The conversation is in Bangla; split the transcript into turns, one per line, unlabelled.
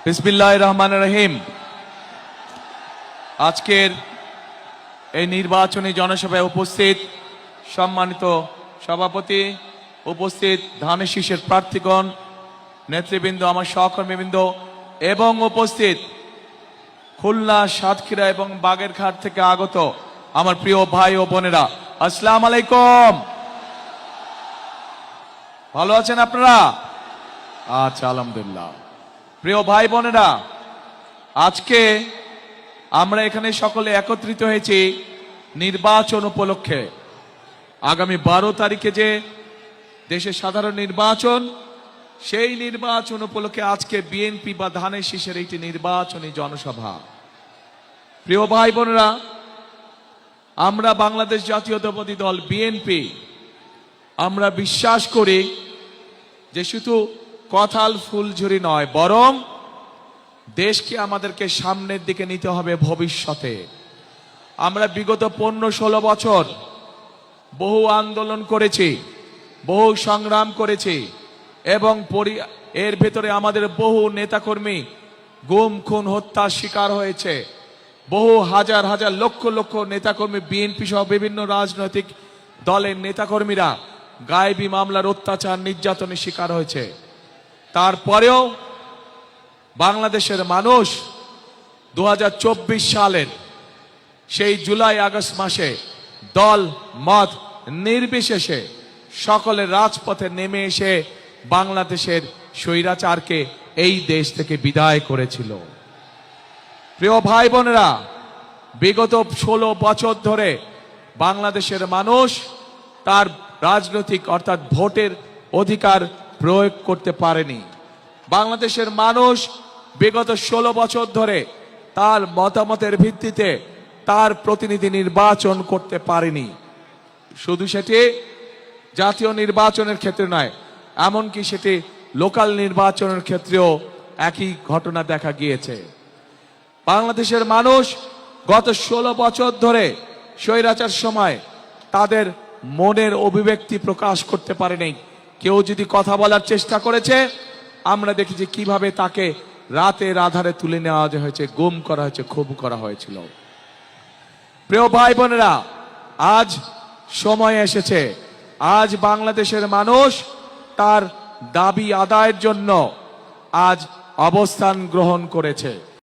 বিসমিল্লাহির রহমানির রহিম। আজকের এই নির্বাচনী জনসভায় উপস্থিত সম্মানিত সভাপতি, উপস্থিত ধানের শীষের প্রার্থীগণ, নেতৃবৃন্দ, আমার সহকর্মীবৃন্দ এবং উপস্থিত খুলনা, সাতক্ষীরা এবং বাগেরহাট থেকে আগত আমার প্রিয় ভাই ও বোনেরা, আসসালামু আলাইকুম। ভালো আছেন আপনারা? আচ্ছা, আলহামদুলিল্লাহ। প্রিয় ভাই বোনেরা, আজকে আমরা এখানে সকলে একত্রিত হয়েছি নির্বাচন উপলক্ষে। আগামী 12 তারিখে যে দেশে সাধারণ নির্বাচন, সেই নির্বাচন উপলক্ষে আজকে বিএনপি বা ধানের শীষের একটি নির্বাচনী জনসভা। প্রিয় ভাই বোনেরা, আমরা বাংলাদেশ জাতীয়তাবাদী দল বিএনপি আমরা বিশ্বাস করি যে শুধু কথাল ফুলঝুরি নয়, বরং দেশকে আমাদেরকে সামনের দিকে নিতে হবে ভবিষ্যতে। আমরা বিগত 15-16 বছর বহু আন্দোলন করেছি, বহু সংগ্রাম করেছি এবং এর ভেতরে আমাদের বহু নেতাকর্মী গুম, খুন, হত্যার শিকার হয়েছে। বহু হাজার হাজার লক্ষ লক্ষ নেতাকর্মী, বিএনপি সহ বিভিন্ন রাজনৈতিক দলের নেতাকর্মীরা গায়েবী মামলার অত্যাচার, নির্যাতনের শিকার হয়েছে। তারপরেও বাংলাদেশের মানুষ 2024 সালের সেই জুলাই আগস্ট মাসে দল মত নির্বিশেষে সকলের রাজপথে নেমে এসে বাংলাদেশের স্বৈরাচারকে এই দেশ থেকে বিদায় করেছিল। প্রিয় ভাই বোনেরা, বিগত 16 বছর ধরে বাংলাদেশের মানুষ তার রাজনৈতিক অর্থাৎ ভোটের অধিকার প্রয়োগ করতে পারেনি। বাংলাদেশের মানুষ বিগত 16 বছর ধরে তার মতামতের ভিত্তিতে তার প্রতিনিধি নির্বাচন করতে পারেনি। শুধু সেটি জাতীয় নির্বাচনের ক্ষেত্রে নয়, এমনকি সেটি লোকাল নির্বাচনের ক্ষেত্রেও একই ঘটনা দেখা গিয়েছে। বাংলাদেশের মানুষ গত 16 বছর ধরে স্বৈরাচার সময় তাদের মনের অভিব্যক্তি প্রকাশ করতে পারেনি। কেউ যদি কথা বলার চেষ্টা করেছে, আমরা দেখেছি কিভাবে তাকে রাতের আধারে তুলে নেওয়া হয়েছে, গুম করা হয়েছে, খুন করা হয়েছিল। প্রিয় ভাই বোনেরা, আজ সময় এসেছে, আজ বাংলাদেশের মানুষ তার দাবি আদায়ের জন্য আজ অবস্থান গ্রহণ করেছে।